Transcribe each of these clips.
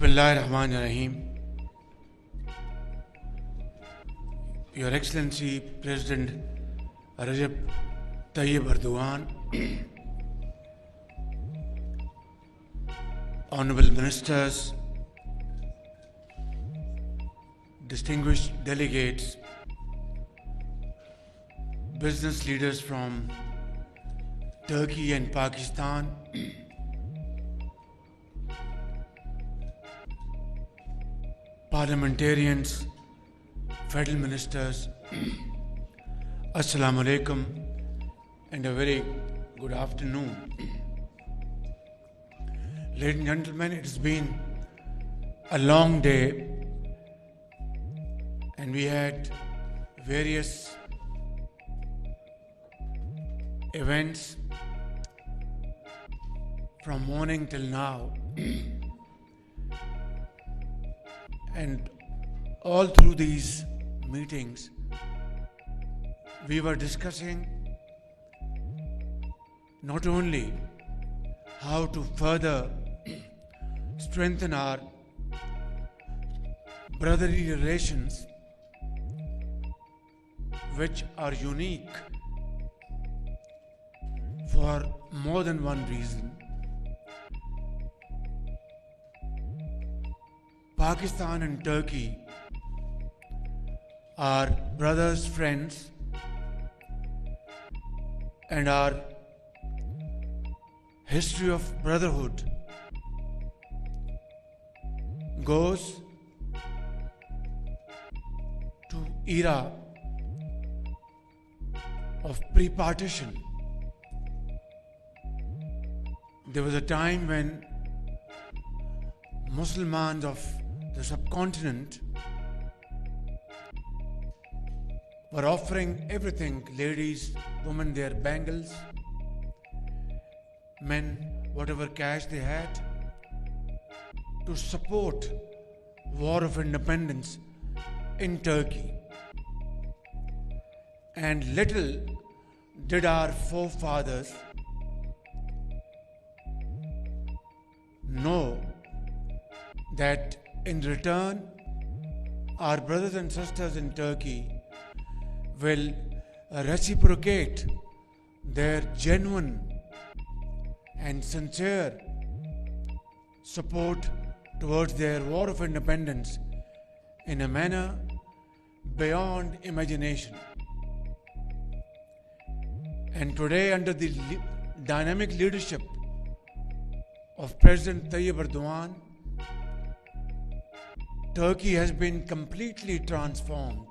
Bismillahirrahmanirrahim. Your Excellency President Recep Tayyip Erdogan, Honorable Ministers, distinguished delegates, business leaders from Turkey and Pakistan, parliamentarians, federal ministers, Assalamu alaikum and a very good afternoon. Ladies and gentlemen, it has been a long day and we had various events from morning till now. And all through these meetings, we were discussing not only how to further strengthen our brotherly relations, which are unique for more than one reason. Pakistan and Turkey are brothers, friends, and our history of brotherhood goes to era of pre-partition. There was a time when Muslims of the subcontinent were offering everything, ladies, women, their bangles, men, whatever cash they had, to support war of independence in Turkey. And little did our forefathers know that in return, our brothers and sisters in Turkey will reciprocate their genuine and sincere support towards their war of independence in a manner beyond imagination. And today, under the dynamic leadership of President Tayyip Erdogan, Turkey has been completely transformed.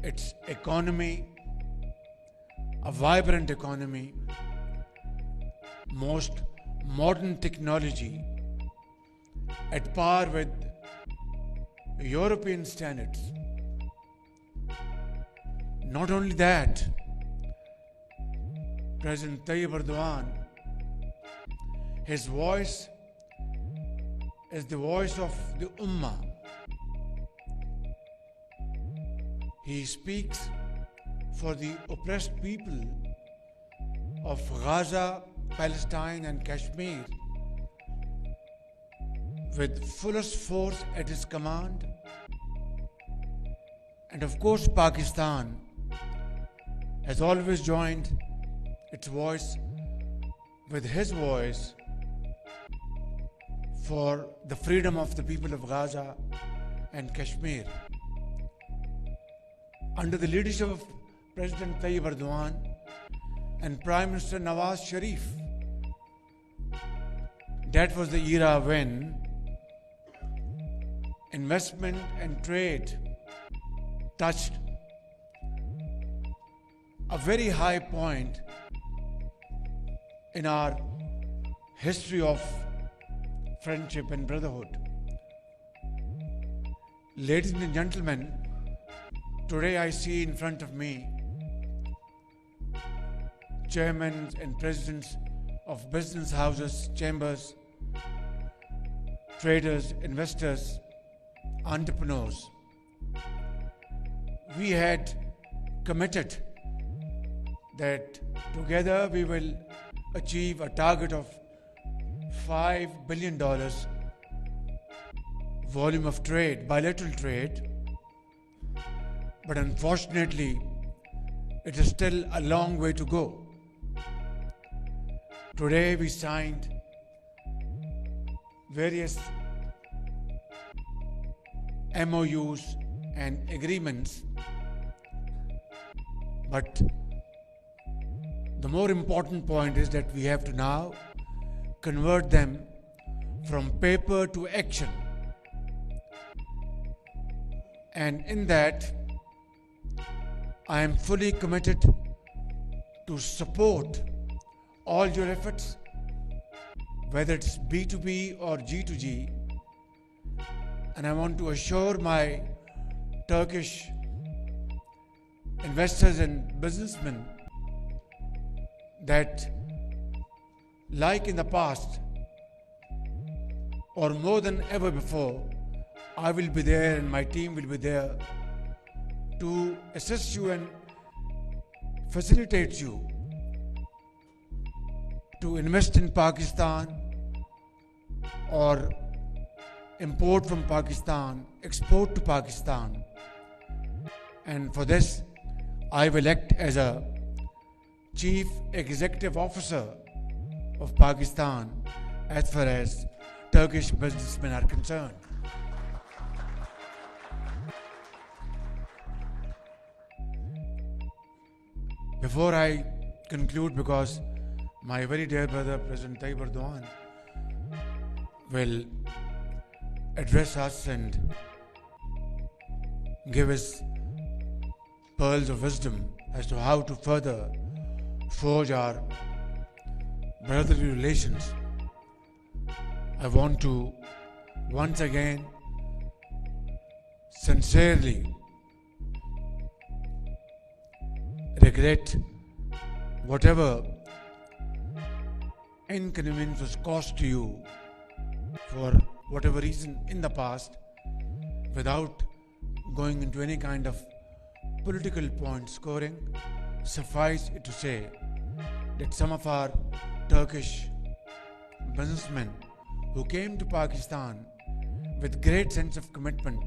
Its economy, a vibrant economy, most modern technology, at par with European standards. Not only that, President Tayyip Erdogan, his voice is the voice of the Ummah. He speaks for the oppressed people of Gaza, Palestine and Kashmir with fullest force at his command. And of course, Pakistan has always joined its voice with his voice for the freedom of the people of Gaza and Kashmir. Under the leadership of President Tayyip Erdogan and Prime Minister Shehbaz Sharif, that was the era when investment and trade touched a very high point in our history of friendship and brotherhood. Ladies and gentlemen, today I see in front of me chairmen and presidents of business houses, chambers, traders, investors, entrepreneurs. We had committed that together we will achieve a target of $5 billion volume of trade, bilateral trade, but unfortunately, it is still a long way to go. Today we signed various MOUs and agreements, but the more important point is that we have to now convert them from paper to action. And in that, I am fully committed to support all your efforts, whether it's B2B or G2G. And I want to assure my Turkish investors and businessmen that, like in the past, or more than ever before, I will be there and my team will be there to assist you and facilitate you to invest in Pakistan or import from Pakistan, export to Pakistan. And for this, I will act as a Chief Executive Officer of Pakistan as far as Turkish businessmen are concerned. Before I conclude, because my very dear brother President P.Erdogan will address us and give us pearls of wisdom as to how to further forge our brotherly relations, I want to once again sincerely regret whatever inconvenience was caused to you for whatever reason in the past, without going into any kind of political point scoring. Suffice it to say that some of our Turkish businessmen who came to Pakistan with great sense of commitment,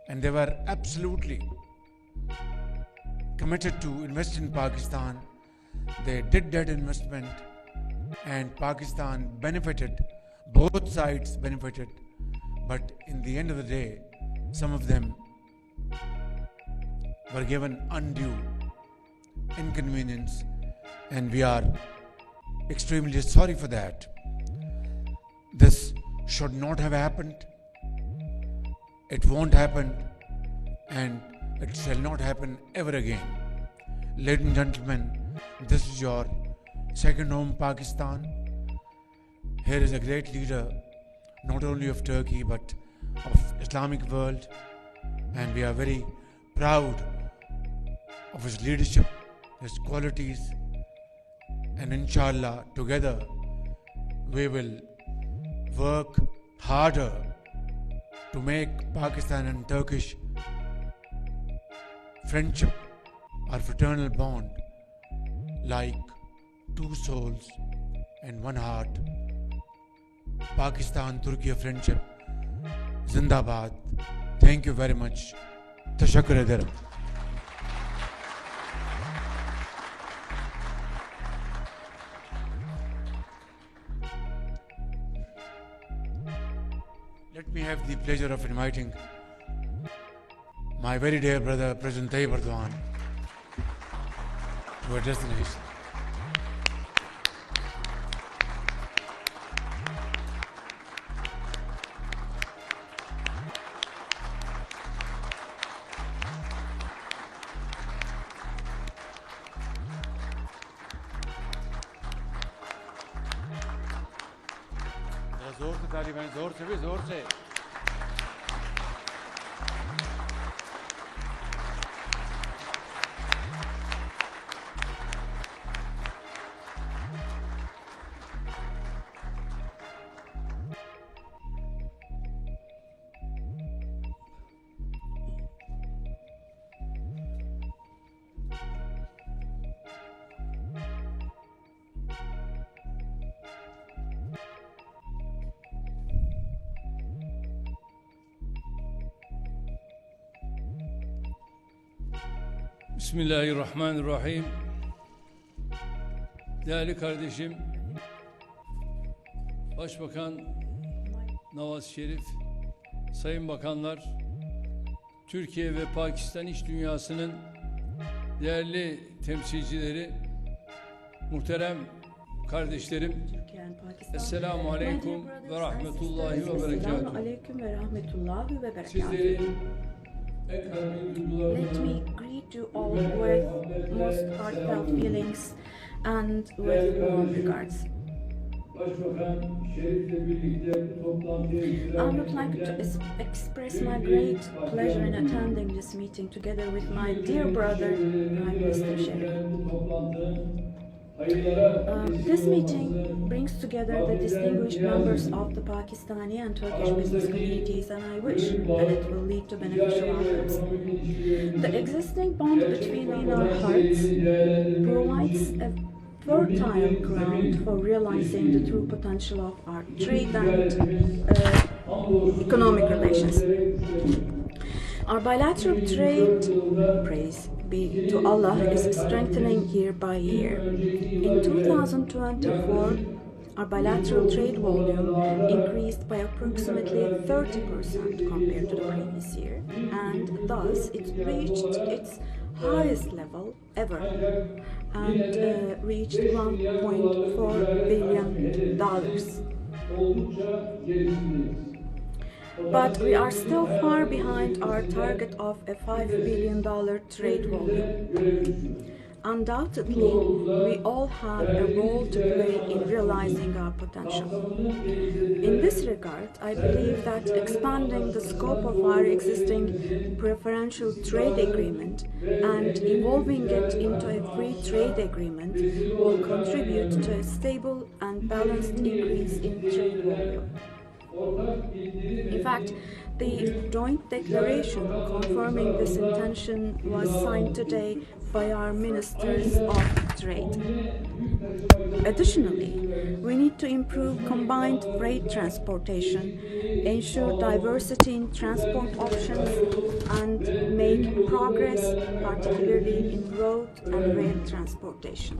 and they were absolutely committed to invest in Pakistan, they did that investment and Pakistan benefited, both sides benefited, but in the end of the day, some of them were given undue inconvenience, and we are extremely sorry for that. This should not have happened. It won't happen, and it shall not happen ever again. Ladies and gentlemen, this is your second home, Pakistan. Here is a great leader, not only of Turkey but of Islamic world, and we are very proud of his leadership, his qualities, and inshallah together we will work harder to make Pakistan and Turkish friendship, our fraternal bond, like two souls and one heart. Pakistan Turkey friendship Zindabad. Thank you very much. Tashakkur ederim. Let me have the pleasure of inviting my very dear brother President P.Erdogan to address the nation. जोर से ताली बजाएं, जोर से भी जोर से. Bismillahirrahmanirrahim. Değerli kardeşim, Başbakan Nawaz Şerif, Sayın Bakanlar, Türkiye ve Pakistan iş dünyasının değerli temsilcileri, muhterem kardeşlerim, Esselamu Aleyküm ve Rahmetullahi ve Berekatuhu. Sizleri en kalbi duygularımla Let me greet you all with most heartfelt feelings and with warm regards. Başbakan Şerif'le birlikte bu toplantıya I iştirak would like to express my great pleasure in attending this meeting together with my dear brother, Prime Minister Sharif. This meeting brings together the distinguished members of the Pakistani and Turkish business communities, and I wish that it will lead to beneficial outcomes. The existing bond between our hearts provides a fertile ground for realizing the true potential of our trade and economic relations. Our bilateral trade, praise be to Allah, is strengthening year by year. In 2024, our bilateral trade volume increased by approximately 30% compared to the previous year, and thus it reached its highest level ever and reached $1.4 billion. But we are still far behind our target of a $5 billion trade volume. Undoubtedly, we all have a role to play in realizing our potential. In this regard, I believe that expanding the scope of our existing preferential trade agreement and evolving it into a free trade agreement will contribute to a stable and balanced increase in trade volume. In fact, the joint declaration confirming this intention was signed today by our ministers of trade. Additionally, we need to improve combined freight transportation, ensure diversity in transport options, and make progress, particularly in road and rail transportation.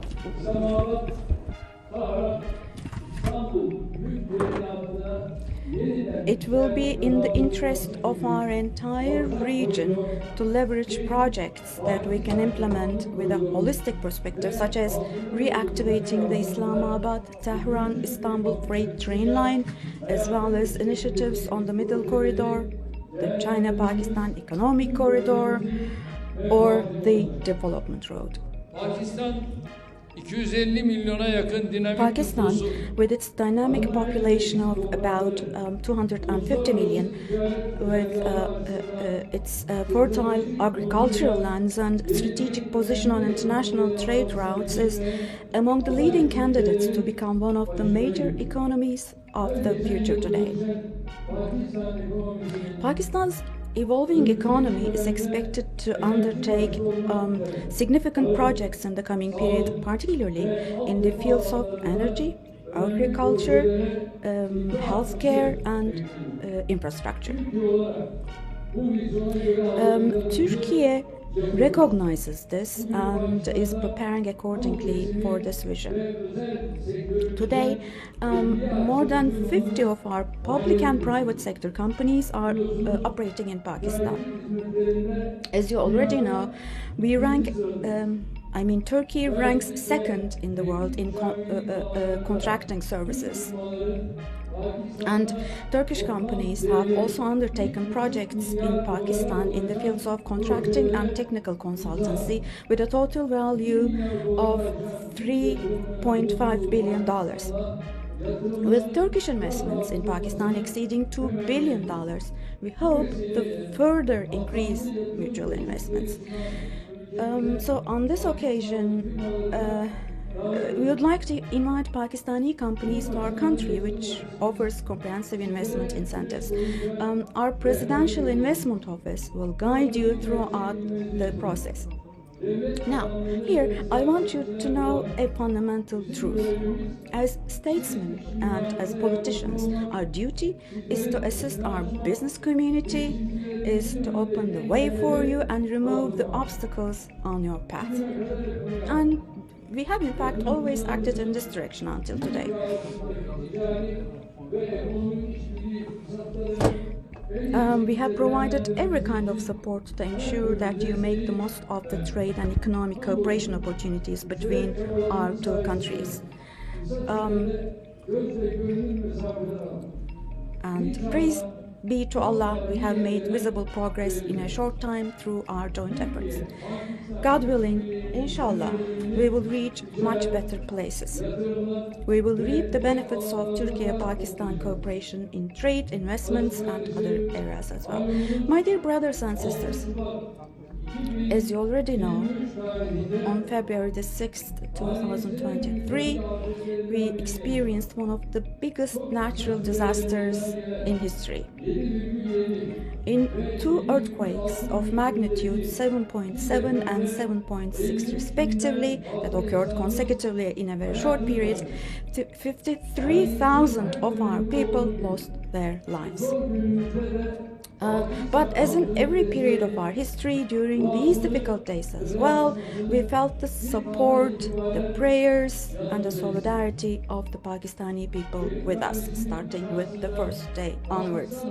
It will be in the interest of our entire region to leverage projects that we can implement with a holistic perspective, such as reactivating the Islamabad-Tehran-Istanbul freight train line, as well as initiatives on the Middle Corridor, the China-Pakistan Economic Corridor, or the Development Road. Pakistan, with its dynamic population of about 250 million, with its fertile agricultural lands and strategic position on international trade routes, is among the leading candidates to become one of the major economies of the future today. Pakistan's evolving economy is expected to undertake significant projects in the coming period, particularly in the fields of energy, agriculture, healthcare, and infrastructure. Turkey recognizes this and is preparing accordingly for this vision. Today, more than 50 of our public and private sector companies are operating in Pakistan. As you already know, Turkey ranks second in the world in contracting services. And Turkish companies have also undertaken projects in Pakistan in the fields of contracting and technical consultancy with a total value of $3.5 billion. With Turkish investments in Pakistan exceeding $2 billion, we hope to further increase mutual investments. So on this occasion, we would like to invite Pakistani companies to our country, which offers comprehensive investment incentives. Our Presidential Investment Office will guide you throughout the process. Now, here I want you to know a fundamental truth. As statesmen and as politicians, our duty is to assist our business community, is to open the way for you and remove the obstacles on your path. And we have in fact always acted in this direction until today. We have provided every kind of support to ensure that you make the most of the trade and economic cooperation opportunities between our two countries. And praise be to Allah, we have made visible progress in a short time through our joint efforts. God willing, inshallah, we will reach much better places. We will reap the benefits of Turkey-Pakistan cooperation in trade, investments, and other areas as well. My dear brothers and sisters, as you already know, on February the 6th, 2023, we experienced one of the biggest natural disasters in history. In two earthquakes of magnitude 7.7 and 7.6 respectively that occurred consecutively in a very short period, 53,000 of our people lost their lives. But as in every period of our history, during these difficult days as well, we felt the support, the prayers, and the solidarity of the Pakistani people with us, starting with the first day onwards.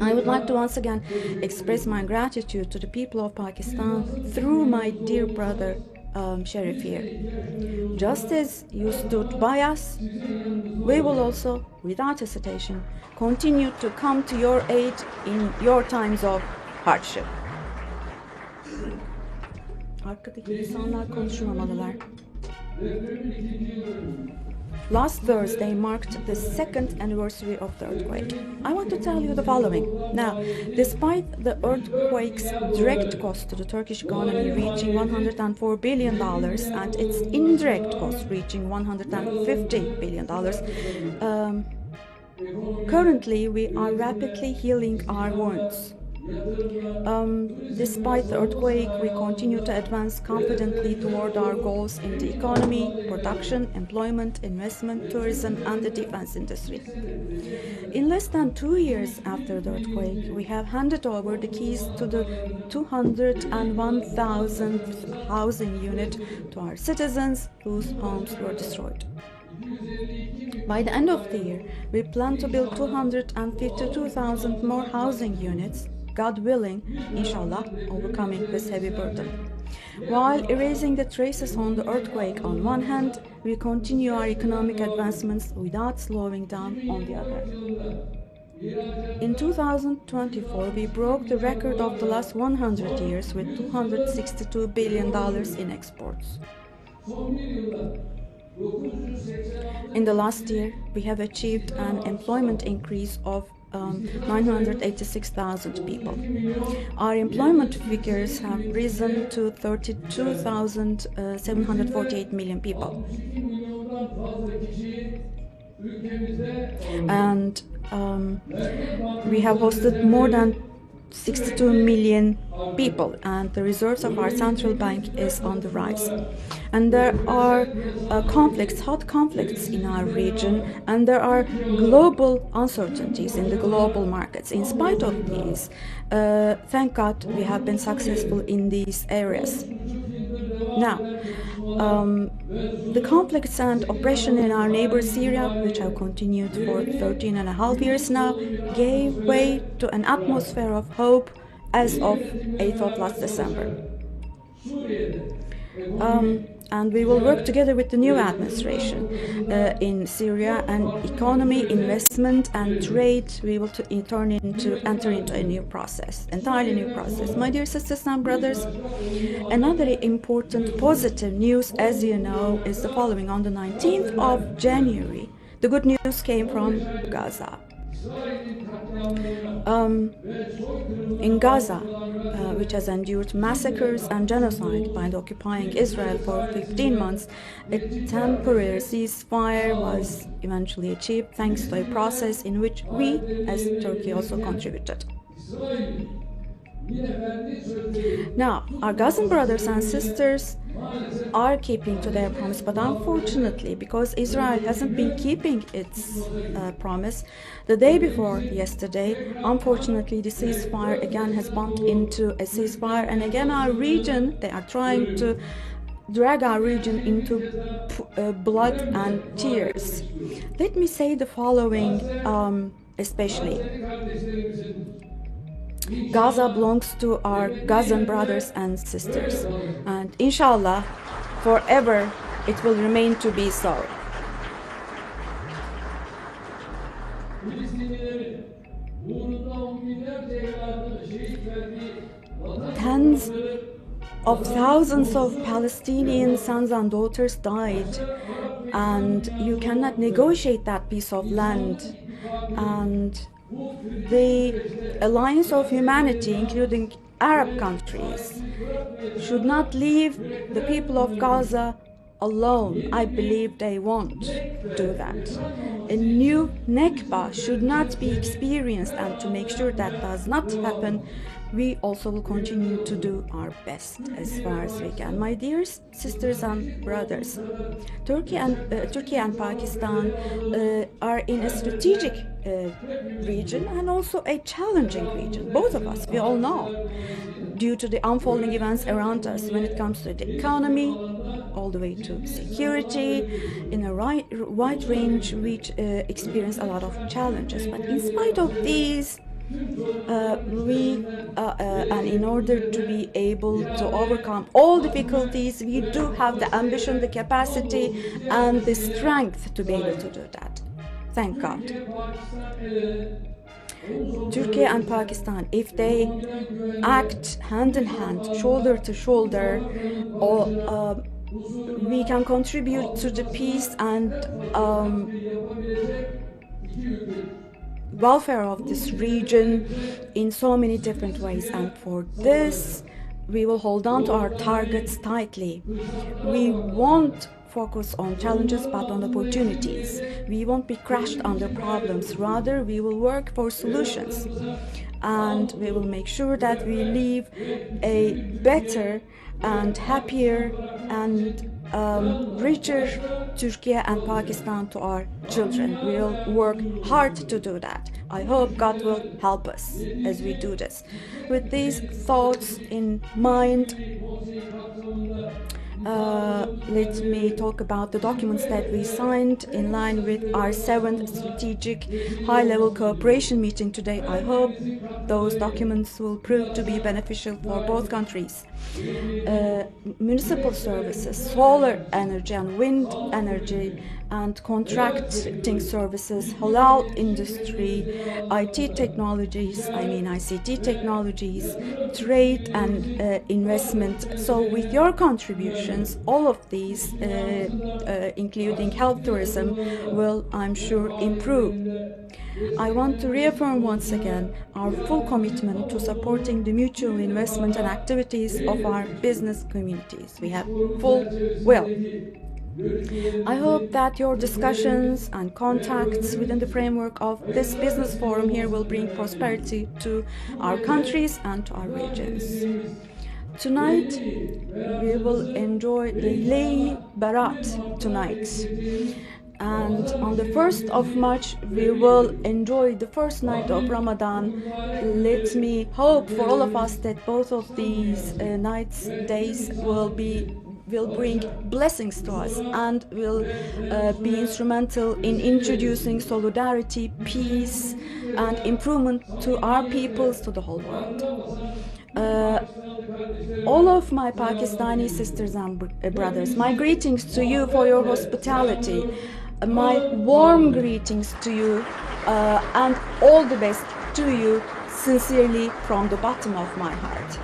I would like to once again express my gratitude to the people of Pakistan through my dear brother Sharif here. Just as you stood by us, we will also, without hesitation, continue to come to your aid in your times of hardship. Arkadaki insanlar konuşmamalılar. Last Thursday marked the second anniversary of the earthquake. I want to tell you the following. Now, despite the earthquake's direct cost to the Turkish economy reaching $104 billion and its indirect cost reaching $150 billion, currently we are rapidly healing our wounds. Despite the earthquake, we continue to advance confidently toward our goals in the economy, production, employment, investment, tourism, and the defense industry. In less than 2 years after the earthquake, we have handed over the keys to the 201,000th housing unit to our citizens whose homes were destroyed. By the end of the year, we plan to build 252,000 more housing units, God willing, inshallah, overcoming this heavy burden. While erasing the traces on the earthquake on one hand, we continue our economic advancements without slowing down on the other. In 2024, we broke the record of the last 100 years with $262 billion in exports. In the last year, we have achieved an employment increase of 986,000 people. Our employment figures have risen to 32,748 million people. And we have hosted more than 62 million people, and the reserves of our central bank is on the rise. And there are hot conflicts in our region, and there are global uncertainties in the global markets. In spite of these, thank God we have been successful in these areas. Now, the conflicts and oppression in our neighbor Syria, which have continued for 13 and a half years now, gave way to an atmosphere of hope as of 8th of last December. And we will work together with the new administration in Syria, and economy, investment, and trade. We will enter into a new process, entirely new process. My dear sisters and brothers, another important positive news, as you know, is the following. On the 19th of January, the good news came from Gaza. In Gaza, which has endured massacres and genocide by the occupying Israel for 15 months, a temporary ceasefire was eventually achieved thanks to a process in which we, as Turkey, also contributed. Now, our Gazan brothers and sisters are keeping to their promise, but unfortunately, because Israel hasn't been keeping its promise, the day before yesterday, unfortunately, the ceasefire again has bumped into a ceasefire, and again our region, they are trying to drag our region into blood and tears. Let me say the following, especially. Gaza belongs to our Gazan brothers and sisters, and inshallah, forever it will remain to be so. Tens of thousands of Palestinian sons and daughters died, and you cannot negotiate that piece of land. And the alliance of humanity, including Arab countries, should not leave the people of Gaza alone. I believe they won't do that. A new Nakba should not be experienced, and to make sure that does not happen, we also will continue to do our best as far as we can. My dear sisters and brothers, Turkey and Pakistan are in a strategic region and also a challenging region. Both of us, we all know, due to the unfolding events around us when it comes to the economy, all the way to security, in a wide range, which experience a lot of challenges. But in spite of these, and in order to be able to overcome all difficulties, we do have the ambition, the capacity, and the strength to be able to do that. Thank God. Turkey and Pakistan, if they act hand in hand, shoulder to shoulder, we can contribute to the peace and welfare of this region in so many different ways. And for this, we will hold on to our targets tightly. We won't focus on challenges but on opportunities. We won't be crushed under problems. Rather, we will work for solutions. And we will make sure that we leave a better and happier and richer Turkey and Pakistan to our children. We will work hard to do that. I hope God will help us as we do this. With these thoughts in mind, let me talk about the documents that we signed in line with our 7th strategic high-level cooperation meeting today. I hope those documents will prove to be beneficial for both countries. Municipal services, solar energy and wind energy, and contracting services, halal industry, ICT technologies, trade and investment. So with your contributions, all of these, including health tourism, will, I'm sure, improve. I want to reaffirm once again our full commitment to supporting the mutual investment and activities of our business communities. We have full will. I hope that your discussions and contacts within the framework of this business forum here will bring prosperity to our countries and to our regions. Tonight, we will enjoy the Lay Barat tonight. And on the 1st of March, we will enjoy the first night of Ramadan. Let me hope for all of us that both of these days will bring blessings to us and will be instrumental in introducing solidarity, peace, and improvement to our peoples, to the whole world. All of my Pakistani sisters and brothers, my greetings to you for your hospitality, my warm greetings to you, and all the best to you, sincerely from the bottom of my heart.